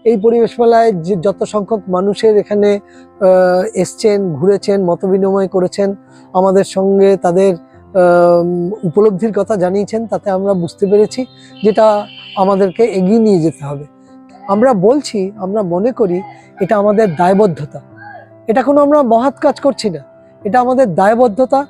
এই পরিবেশ মেলায় যে যত সংখ্যক মানুষের এখানে এসছেন, ঘুরেছেন, মতবিনিময় করেছেন, আমাদের সঙ্গে তাদের উপলব্ধির কথা জানিয়েছেন, তাতে আমরা বুঝতে পেরেছি যেটা আমাদেরকে এগিয়ে নিয়ে যেতে হবে। আমরা বলছি, আমরা মনে করি এটা আমাদের দায়বদ্ধতা। এটা কোনো আমরা মহৎ কাজ করছি না, এটা আমাদের দায়বদ্ধতা।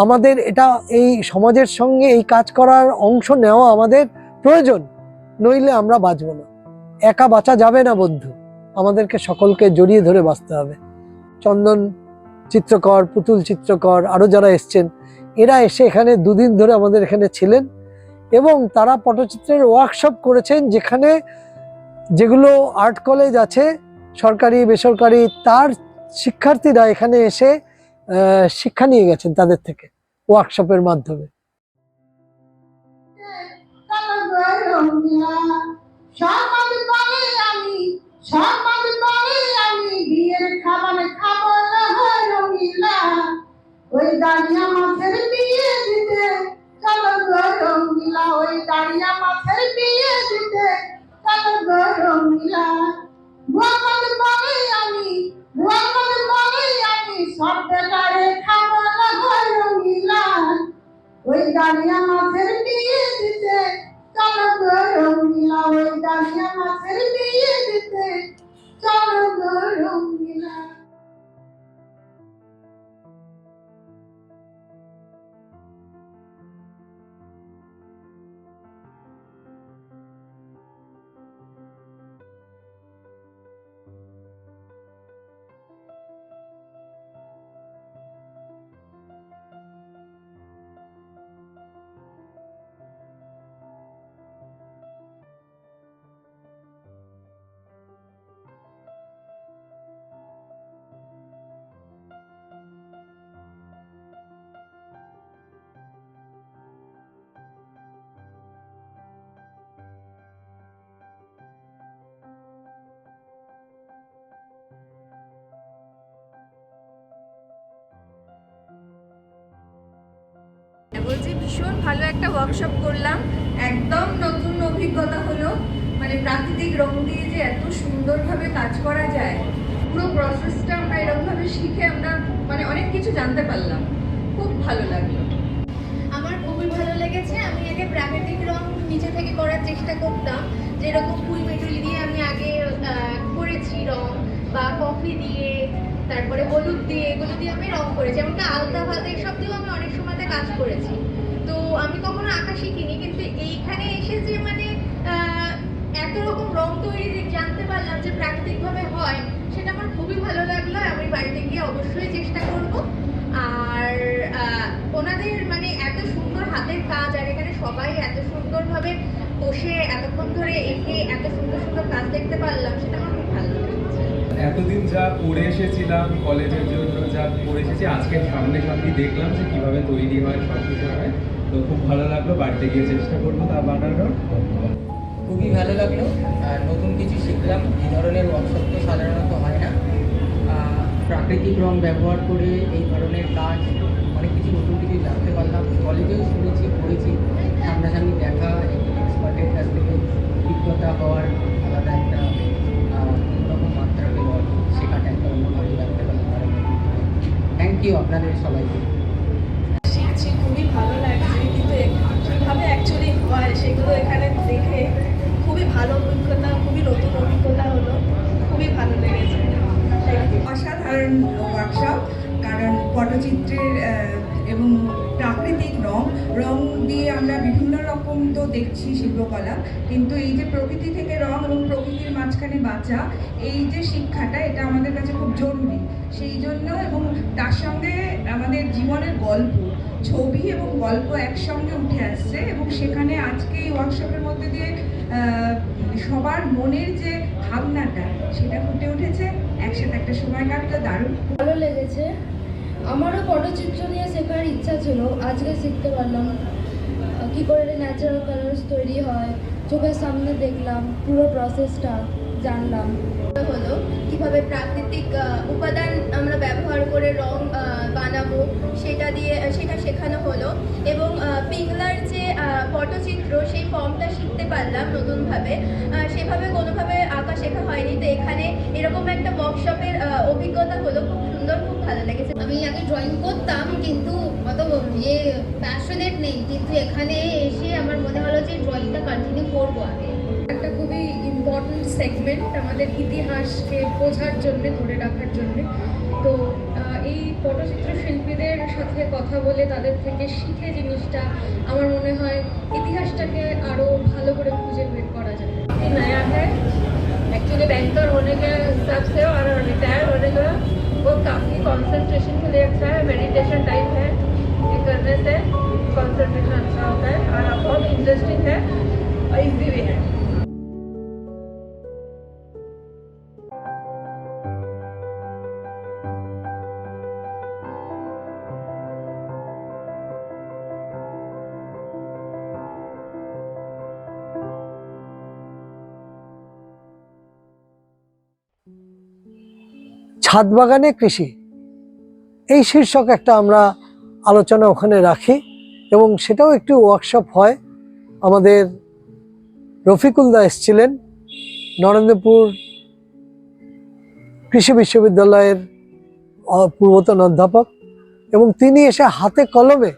আমাদের এটা এই সমাজের সঙ্গে এই কাজ করার অংশ নেওয়া আমাদের প্রয়োজন, নইলে আমরা বাঁচব না। একা বাঁচা যাবে না বন্ধু, আমাদেরকে সকলকে জড়িয়ে ধরে বাঁচতে হবে। চন্দন চিত্রকর, পুতুল চিত্রকর, আরও যারা এসছেন, এরা এসে এখানে দুদিন ধরে আমাদের এখানে ছিলেন এবং তারা পটচিত্রের ওয়ার্কশপ করেছেন, যেখানে যেগুলো আর্ট কলেজ আছে সরকারি বেসরকারি, তার শিক্ষার্থীরা এখানে এসে শিক্ষা নিয়ে গেছেন তাদের থেকে ওয়ার্কশপের মাধ্যমে। ওই দাঁড়িয়া মাছের বিয়ে দিতে চলো গো রঙ্গিলা, ওই দাঁড়িয়া মাছের বিয়ে দিতে চলো গো রঙ্গিলা। ভুয়াবাদ বলে আমি, ভুয়াবাদ বলে আমি, সব বেলারে খাবো না গো রঙ্গিলা। ওই দাঁড়িয়া মাছের বিয়ে দিতে চলো গো রঙ্গিলা, ওই দাঁড়িয়া মাছের বিয়ে দিতে চলো গো রঙ্গিলা। বলছি ভীষণ ভালো একটা ওয়ার্কশপ করলাম, একদম নতুন অভিজ্ঞতা হলো। মানে প্রাকৃতিক রং দিয়ে যে এত সুন্দরভাবে কাজ করা যায়, পুরো প্রসেসটা আমরা এরকমভাবে শিখে আমরা মানে অনেক কিছু জানতে পারলাম। খুব ভালো লাগলো। আমার খুবই ভালো লেগেছে। আমি আগে প্রাকৃতিক রং নিচে থেকে করার চেষ্টা করতাম, যেরকম ফুল মেটুলি দিয়ে আমি আগে করেছি রং, বা কফি দিয়ে, তারপরে হলুদ দিয়ে, এগুলো দিয়ে আমি রং করেছি। এমনকি আলতা ফালতা এসব দিয়েও আমি অনেক সময়তে কাজ করেছি। তো আমি কখনো আঁকা শিখিনি, কিন্তু এইখানে এসে যে মানে এত রকম রং তৈরি জানতে পারলাম যে প্রাকৃতিকভাবে হয়, সেটা আমার খুবই ভালো লাগলো। আমি বাড়িতে গিয়ে অবশ্যই চেষ্টা করব। আর ওনাদের মানে এত সুন্দর হাতের কাজ, আর এখানে সবাই এত সুন্দরভাবে বসে এতক্ষণ ধরে এঁকে এত সুন্দর সুন্দর কাজ দেখতে পারলাম, সেটা আমার খুব ভালো লেগেছে। এতদিন যা পড়ে এসেছিলাম কলেজের জন্য, যা পড়ে এসেছি, আজকে সামনাসামনি দেখলাম যে কীভাবে তৈরি হয়, সব কিছু হয়। তো খুব ভালো লাগলো, বাড়িতে গিয়ে চেষ্টা করবো তা বানানোর। খুবই ভালো লাগলো, আর নতুন কিছু শিখলাম। এই ধরনের ওয়ার্কশপ তো সাধারণত হয় না। প্রাকৃতিক রং ব্যবহার করে এই ধরনের কাজ, অনেক কিছু নতুন কিছু জানতে পারলাম। কলেজেও শুনেছি, পড়েছি, সামনাসামনি দেখা, একজন এক্সপার্টের কাছ থেকে অভিজ্ঞতা হওয়ার আলাদা একটা অন্যরকম মাত্রা পেল, শেখাটা একটা অন্যভাবে জানতে পারলাম। থ্যাংক ইউ আপনাদের সবাইকে। শিখছি, খুবই ভালো লাগছে, কিন্তু কীভাবে অ্যাকচুয়ালি হয় সেগুলো এখানে দেখে খুবই ভালো অভিজ্ঞতা, খুবই নতুন অভিজ্ঞতা হলো, খুবই ভালো লেগেছে। অসাধারণ ওয়ার্কশপ, কারণ পটচিত্রের এবং প্রাকৃতিক রং দিয়ে আমরা বিভিন্ন রকম তো দেখছি শিল্পকলা, কিন্তু এই যে প্রকৃতি থেকে রং এবং প্রকৃতির মাঝখানে বাঁচা, এই যে শিক্ষাটা, এটা আমাদের কাছে খুব জরুরি। সেই জন্য, এবং তার সঙ্গে আমাদের জীবনের গল্প, ছবি এবং গল্প একসঙ্গে উঠে আসছে, এবং সেখানে আজকে এই ওয়ার্কশপের মধ্যে দিয়ে সবার মনের যে ভাবনাটা, সেটা ফুটে উঠেছে। একসাথে একটা সময় কাটতে দারুণ ভালো লেগেছে। আমারও পটচিত্র নিয়ে শেখার ইচ্ছা ছিল, আজকে শিখতে পারলাম কী করে ন্যাচারাল কালার্স তৈরি হয়। চোখের সামনে দেখলাম, পুরো প্রসেসটা জানলাম। হলো কিভাবে প্রাকৃতিক উপাদান আমরা ব্যবহার করে রং বানাবো, সেটা শেখানো হলো। এবং পিংলার যে পটচিত্র, সেই ফর্মটা শিখতে পারলাম নতুনভাবে। সেভাবে কোনোভাবে আঁকা শেখা হয়নি। ওয়ার্কশপের অভিজ্ঞতা হলো খুব সুন্দর, খুব ভালো লেগেছে। আমি আগে ড্রয়িং করতাম কিন্তু অত প্যাশনেট নেই, কিন্তু এখানে এসে আমার মনে হলো যে ড্রয়িংটা কন্টিনিউ করবো আগে। একটা খুবই ইম্পর্টেন্ট সেগমেন্ট আমাদের ইতিহাসকে বোঝার জন্য, ধরে রাখার জন্য। তো এই পটচিত্র শিল্পীদের সাথে কথা বলে তাদের থেকে শিখে জিনিসটা আমার মনে হয় ইতিহাসটাকে আরো ভালো করে খুঁজে বের করা যাবে। नया है एक्चुअली बैंकर होने के हिसाब से और रिटायर होने का वो काफ़ी कंसंट्रेशन के लिए अच्छा है, मेडिटेशन टाइप है, ये करने से कंसंट्रेशन अच्छा होता है और बहुत इंटरेस्टिंग है और इजी भी है। ছাদ বাগানে কৃষি, এই শীর্ষক একটা আমরা আলোচনা ওখানে রাখি এবং সেটাও একটি ওয়ার্কশপ হয়। আমাদের রফিকুল দা এসেছিলেন, নরেন্দ্রপুর কৃষি বিশ্ববিদ্যালয়ের পূর্বতন অধ্যাপক, এবং তিনি এসে হাতে কলমে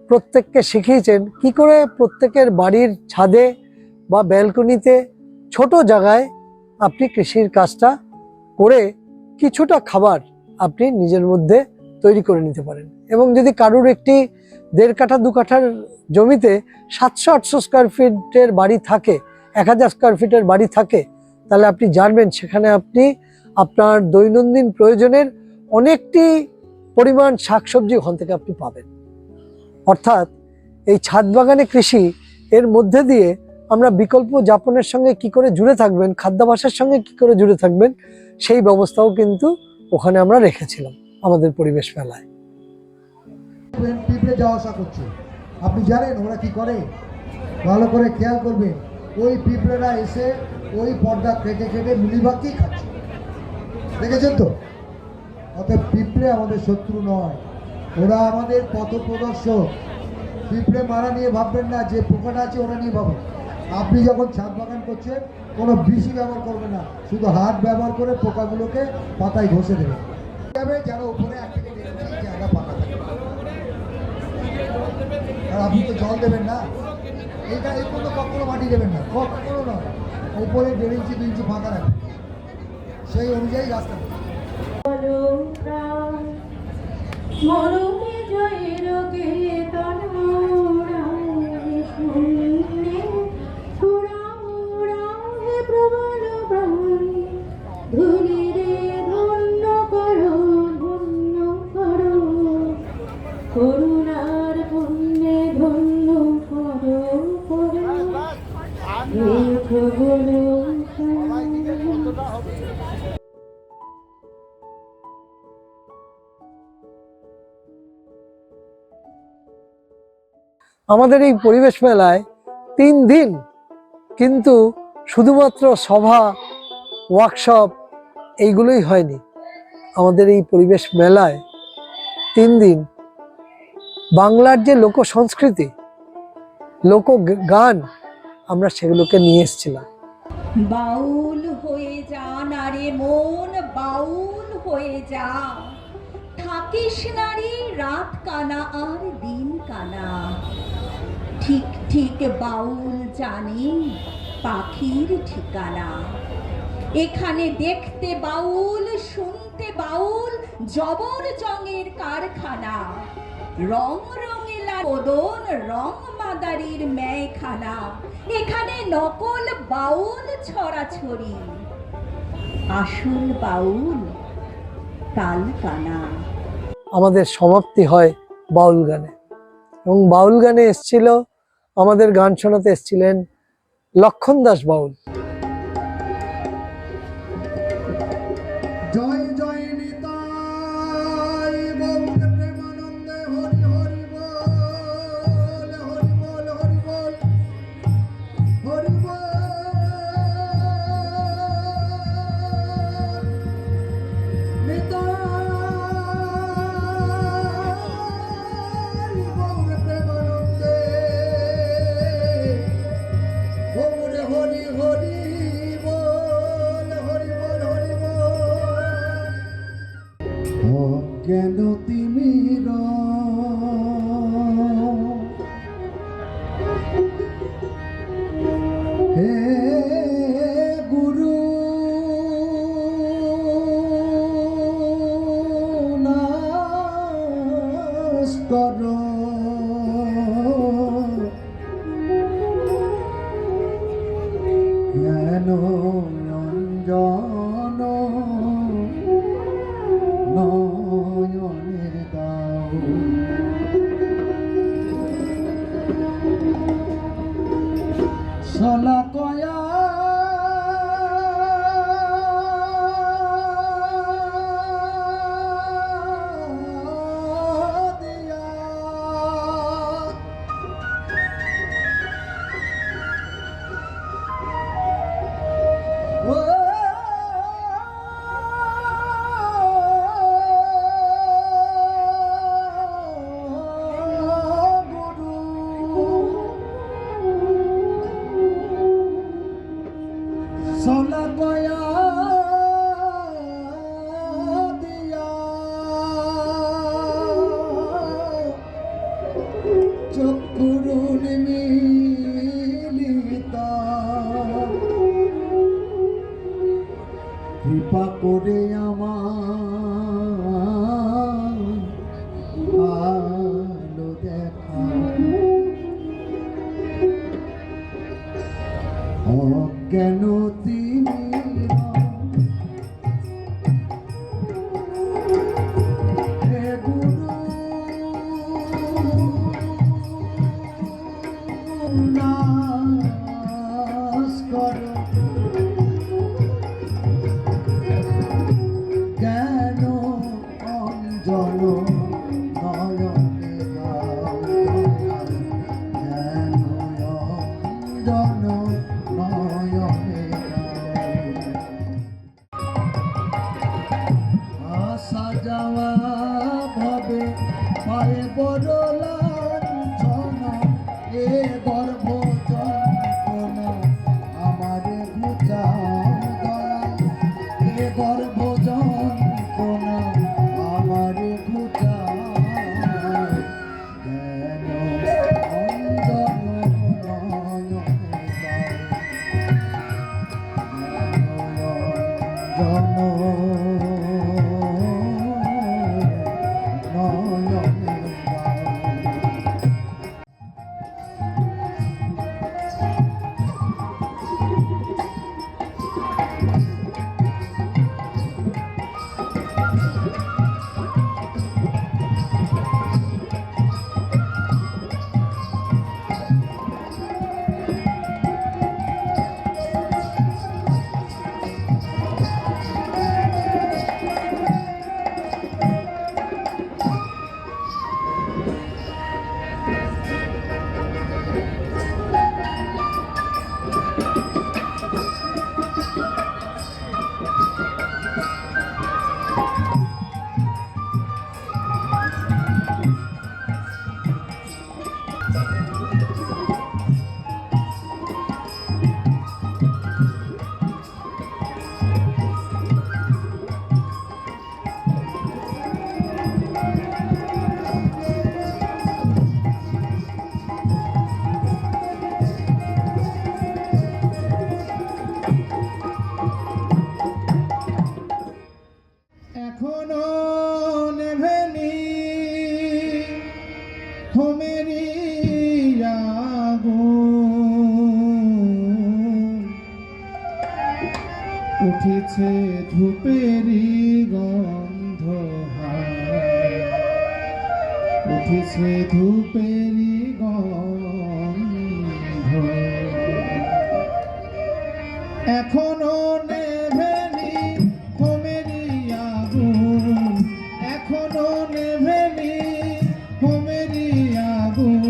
প্রত্যেককে শিখিয়েছেন কি করে প্রত্যেকের বাড়ির ছাদে বা ব্যালকনিতে ছোট জায়গায় আপনি কৃষির কাজটা করে কিছুটা খাবার আপনি নিজের মধ্যে তৈরি করে নিতে পারেন। এবং যদি কারুর একটি 1.5 কাঠা 2 কাঠার জমিতে 700-800 স্কোয়ার ফিটের বাড়ি থাকে, 1000 স্কোয়ার ফিটের বাড়ি থাকে, তাহলে আপনি জানবেন সেখানে আপনি আপনার দৈনন্দিন প্রয়োজনের অনেকটি পরিমাণ শাকসবজি ওখান থেকে আপনি পাবেন। অর্থাৎ এই ছাদ বাগানে কৃষি এর মধ্যে দিয়ে আমরা বিকল্প যাপনের সঙ্গে কি করে জুড়ে থাকবেন, খাদ্যাভ্যাসের সঙ্গে কি করে জুড়ে থাকবেন, সেই ব্যবস্থাও কিন্তু ওখানে আমরা রেখেছিলাম আমাদের পরিবেশ মেলায়। পিঁপড়ে যাওয়া আসা করছে, আপনি জানেন ওরা কি করে, ভালো করে খেয়াল করবেন। ওই পিঁপড়েরা এসে ওই পর্দা কেটে কেটে মিলিবাগকেই খাচ্ছে, দেখেছেন তো? অতএব পিঁপড়ে আমাদের শত্রু নয়, ওরা আমাদের পথ প্রদর্শক। পিঁপড়ে মারা নিয়ে ভাববেন না, যে পোকাটা আছে ওরা নিয়ে ভাবুন। আপনি যখন ছাদ বাগান করছেন কোনো বিষি ব্যবহার করবেন না, শুধু হাত ব্যবহার করে পোকাগুলোকে পাতায় ঘষে দেবেন। যারা উপরে একদিকে দেখছি জায়গা পাকা থাকে, আর আপনি তো জল দেবেন না, এইটা এই কোনো কখনো মাটি দেবেন না, কখনো নয়। উপরে 1.5 ইঞ্চি 2 ইঞ্চি ফাঁকা রাখবেন, সেই অনুযায়ী রাস্তা মরমে জয়ের কীর্তন শুনলে হে প্রবল প্রাণ ধুলি রে ধন্য করো করুণার পুণ্যে ধন্য করো হে প্রবল আমাদের এই পরিবেশ মেলায় 3 দিন কিন্তু শুধুমাত্র সভা, ওয়ার্কশপ এইগুলোই হয়নি। আমাদের এই পরিবেশ মেলায় 3 দিন বাংলার যে লোক সংস্কৃতি, লোক গান, আমরা সেগুলোকে নিয়ে এসেছিলাম। বাউল হয়ে যা নারে মন, বাউল হয়ে যা, থাকিস নারী রাত কানা আর দিন কানা। ঠিক ঠিক বাউল জানে পাখির ঠিকানা, এখানে দেখতে বাউল, শুনতে বাউল, জবর জঙের কারখানা। রং রঙেলা বদন, রং মাদারির মেয়খানা, এখানে নকল বাউল ছড়াছড়ি, আসল বাউল তাল কানা। আমাদের সমাপ্তি হয় বাউল গানে, এবং বাউল গানে এসেছিল, আমাদের গান শোনাতে এসেছিলেন লক্ষণ দাস বাউল। জয় জয় নিতাই বন্দে প্রেমানন্দে, হরি হরি বল, হরি বল, হরি বল, হরি বল। নিতাই বন্দে প্রেমানন্দে, হরি হরি হরি অজ্ঞান তিমির হে গুরু নাশ কর জ্ঞান অঞ্জন নয়নের দাও শলাকয়া দিয়া ও সোলা গয়া দিয়া চক্ষুরুন মিলিতা কৃপা করে আমার আলো দেখা অজ্ঞান তিমির হে গুরু নাশ কর জ্ঞান অঞ্জন নয়নে দাও জ্ঞান অঞ্জন নয়নে আসা যাওয়া ভাবে পায়ে বড় লাঞ্ছনা এ গর্ভ যন্ত্রণা আমারে বুঝাও দয়া এ গর্ভ যন্ত্রণা আমারে বুঝাও জ্ঞান অঞ্জন নয়নে দাও এখনো নেভেনি হোমেরি আগুন উঠেছে ধূপেরি গন্ধ উঠেছে ধূপেরি গন্ধ এখনো নেভেনি হোমেরি আগুন এখনো নেভেনি হোমেরি আগুন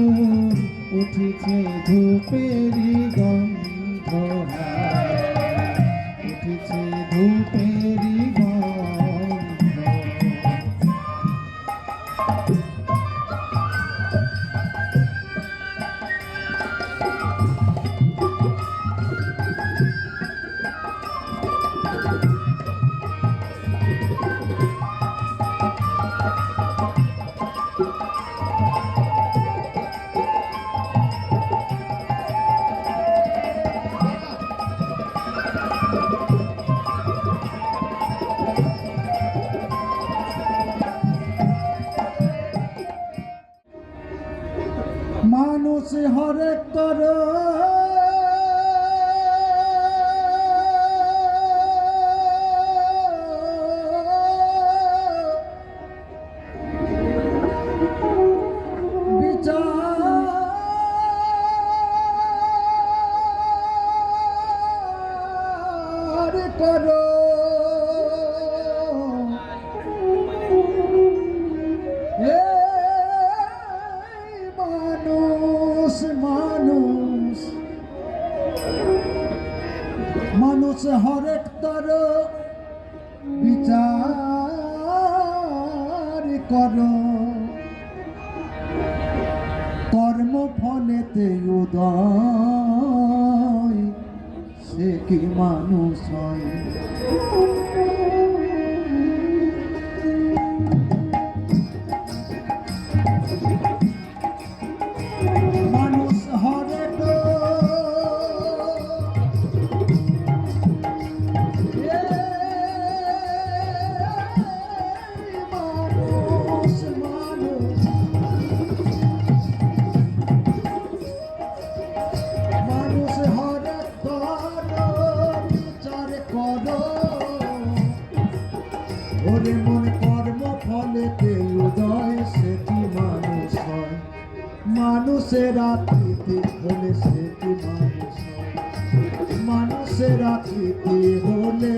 উঠেছে ধূপেরি গন্ধ উঠেছে ধূপেরি গন্ধ হরে কর বিচার করো মানুষ মানুষ হরেক তর বিচার করো কর্ম ফলেতে উদয় সে কি মানুষ হয় মানুষ হরেক মানুষ হরেক বিচার করো ওরে মন কর্ম ফলেতে উদয় সেটি মানুষ হয় মানুষের আকৃতি হলে সেটি মানুষ হয় মানুষের আকৃতি হলে